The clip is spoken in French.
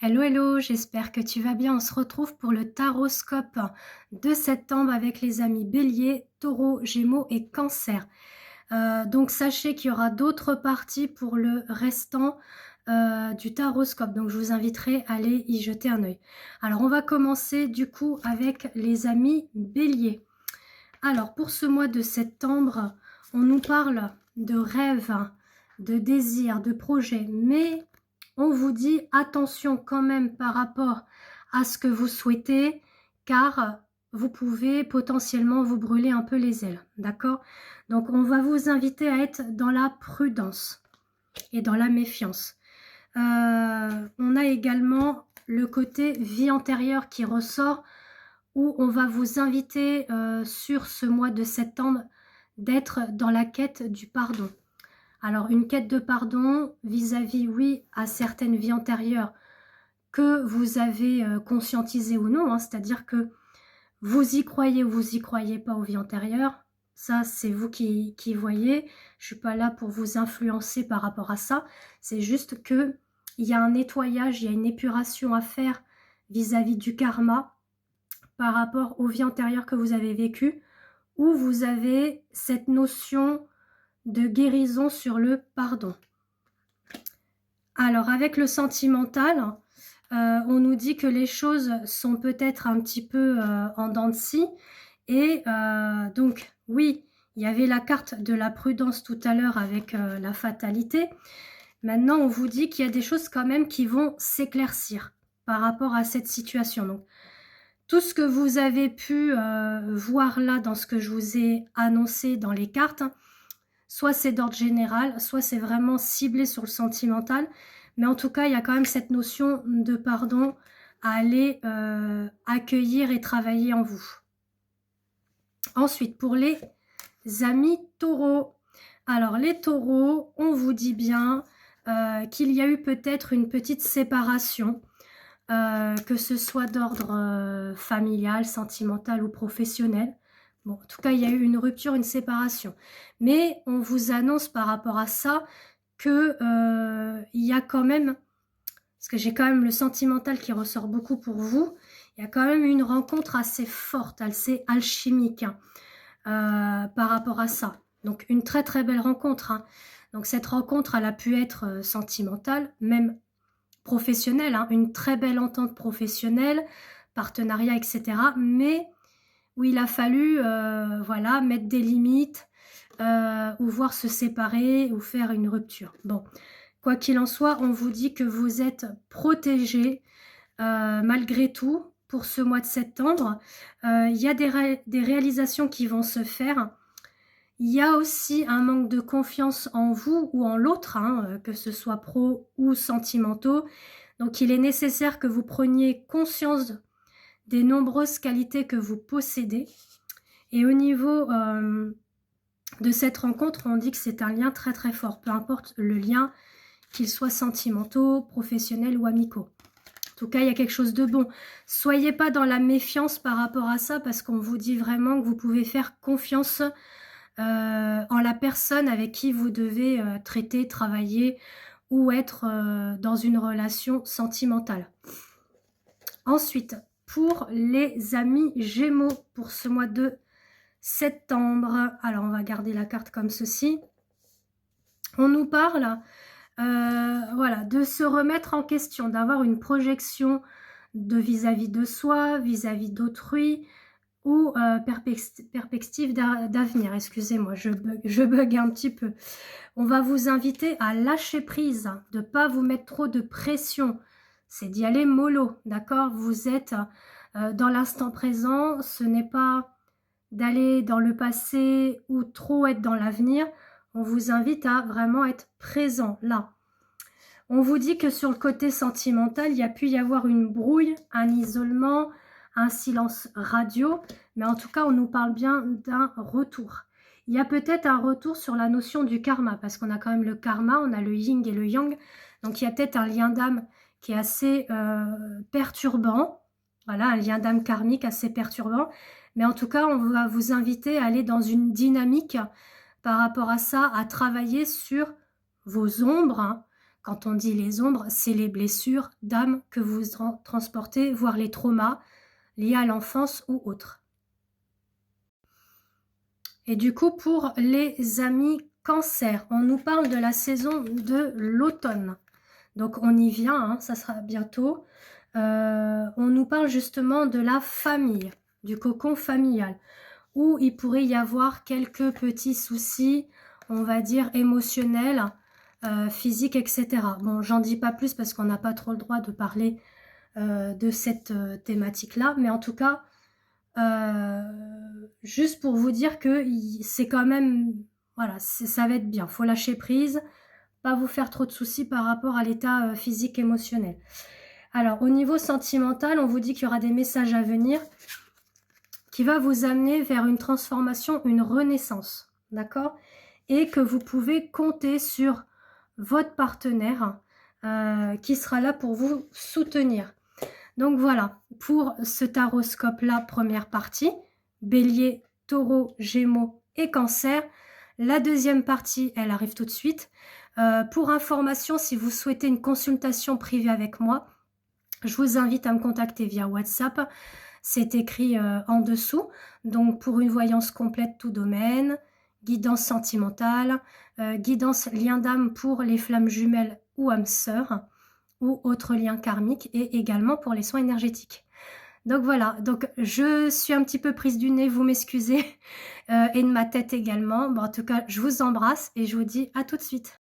Hello, hello, j'espère que tu vas bien. On se retrouve pour le taroscope de septembre avec les amis Bélier, Taureau, Gémeaux et Cancer. Donc sachez qu'il y aura d'autres parties pour le restant du taroscope. Donc je vous inviterai à aller y jeter un œil. Alors on va commencer du coup avec les amis Bélier. Alors pour ce mois de septembre, on nous parle de rêves, de désirs, de projets, mais on vous dit attention quand même par rapport à ce que vous souhaitez, car vous pouvez potentiellement vous brûler un peu les ailes, d'accord? Donc on va vous inviter à être dans la prudence et dans la méfiance. On a également le côté vie antérieure qui ressort, où on va vous inviter sur ce mois de septembre d'être dans la quête du pardon. Alors une quête de pardon vis-à-vis, oui, à certaines vies antérieures que vous avez conscientisées ou non, hein, c'est-à-dire que vous y croyez ou vous y croyez pas aux vies antérieures, ça c'est vous qui voyez, je suis pas là pour vous influencer par rapport à ça, c'est juste que il y a un nettoyage, il y a une épuration à faire vis-à-vis du karma par rapport aux vies antérieures que vous avez vécues, où vous avez cette notion de guérison sur le pardon. Alors avec le sentimental, on nous dit que les choses sont peut-être un petit peu en dents de scie. Et donc oui, il y avait la carte de la prudence tout à l'heure avec la fatalité. Maintenant, on vous dit qu'il y a des choses quand même qui vont s'éclaircir par rapport à cette situation. Donc, tout ce que vous avez pu voir là dans ce que je vous ai annoncé dans les cartes, soit c'est d'ordre général, soit c'est vraiment ciblé sur le sentimental. Mais en tout cas, il y a quand même cette notion de pardon à aller accueillir et travailler en vous. Ensuite, pour les amis taureaux. Alors, les taureaux, on vous dit bien qu'il y a eu peut-être une petite séparation, que ce soit d'ordre familial, sentimental ou professionnel. Bon, en tout cas, il y a eu une rupture, une séparation. Mais on vous annonce par rapport à ça que il y a quand même, parce que j'ai quand même le sentimental qui ressort beaucoup pour vous, il y a quand même une rencontre assez forte, assez alchimique hein, par rapport à ça. Donc une très très belle rencontre. Hein. Donc cette rencontre, elle a pu être sentimentale, même professionnelle, hein, une très belle entente professionnelle, partenariat, etc. Mais où il a fallu voilà, mettre des limites, ou voir se séparer ou faire une rupture. Bon, quoi qu'il en soit, on vous dit que vous êtes protégés malgré tout pour ce mois de septembre. Il y a des réalisations qui vont se faire. Il y a aussi un manque de confiance en vous ou en l'autre, hein, que ce soit pro ou sentimentaux. Donc il est nécessaire que vous preniez conscience des nombreuses qualités que vous possédez. Et au niveau de cette rencontre, on dit que c'est un lien très très fort, peu importe le lien, qu'il soit sentimentaux, professionnels ou amicaux. En tout cas, il y a quelque chose de bon. Soyez pas dans la méfiance par rapport à ça, parce qu'on vous dit vraiment que vous pouvez faire confiance en la personne avec qui vous devez traiter, travailler ou être dans une relation sentimentale. Ensuite, pour les amis Gémeaux, pour ce mois de septembre, alors on va garder la carte comme ceci. On nous parle voilà, de se remettre en question, d'avoir une projection de vis-à-vis de soi, vis-à-vis d'autrui, ou perspective d'avenir. Excusez-moi, je bug un petit peu. On va vous inviter à lâcher prise, de ne pas vous mettre trop de pression. C'est d'y aller mollo, d'accord? Vous êtes dans l'instant présent, ce n'est pas d'aller dans le passé ou trop être dans l'avenir. On vous invite à vraiment être présent là. On vous dit que sur le côté sentimental, il y a pu y avoir une brouille, un isolement, un silence radio, mais en tout cas, on nous parle bien d'un retour. Il y a peut-être un retour sur la notion du karma, parce qu'on a quand même le karma, on a le yin et le yang, donc il y a peut-être un lien d'âme qui est assez perturbant, voilà, un lien d'âme karmique assez perturbant, mais en tout cas, on va vous inviter à aller dans une dynamique par rapport à ça, à travailler sur vos ombres, hein, Quand on dit les ombres, c'est les blessures d'âme que vous transportez, voire les traumas liés à l'enfance ou autres. Et du coup, pour les amis Cancer, on nous parle de la saison de l'automne. Donc on y vient, hein, ça sera bientôt. On nous parle justement de la famille, du cocon familial, où il pourrait y avoir quelques petits soucis, on va dire émotionnels, physiques, etc. Bon, j'en dis pas plus parce qu'on n'a pas trop le droit de parler de cette thématique-là, mais en tout cas, juste pour vous dire que c'est quand même, voilà, ça va être bien, faut lâcher prise, pas vous faire trop de soucis par rapport à l'état physique émotionnel. Alors, au niveau sentimental, on vous dit qu'il y aura des messages à venir qui va vous amener vers une transformation, une renaissance, d'accord? Et que vous pouvez compter sur votre partenaire qui sera là pour vous soutenir. Donc voilà, pour ce taroscope-là, première partie, Bélier, Taureau, Gémeaux et Cancer. La deuxième partie, elle arrive tout de suite. Pour information, si vous souhaitez une consultation privée avec moi, je vous invite à me contacter via WhatsApp. C'est écrit en dessous. Donc pour une voyance complète tout domaine, guidance sentimentale, guidance lien d'âme pour les flammes jumelles ou âmes sœurs, ou autres liens karmiques, et également pour les soins énergétiques. Donc voilà, donc je suis un petit peu prise du nez, vous m'excusez, et de ma tête également. Bon, en tout cas, je vous embrasse et je vous dis à tout de suite.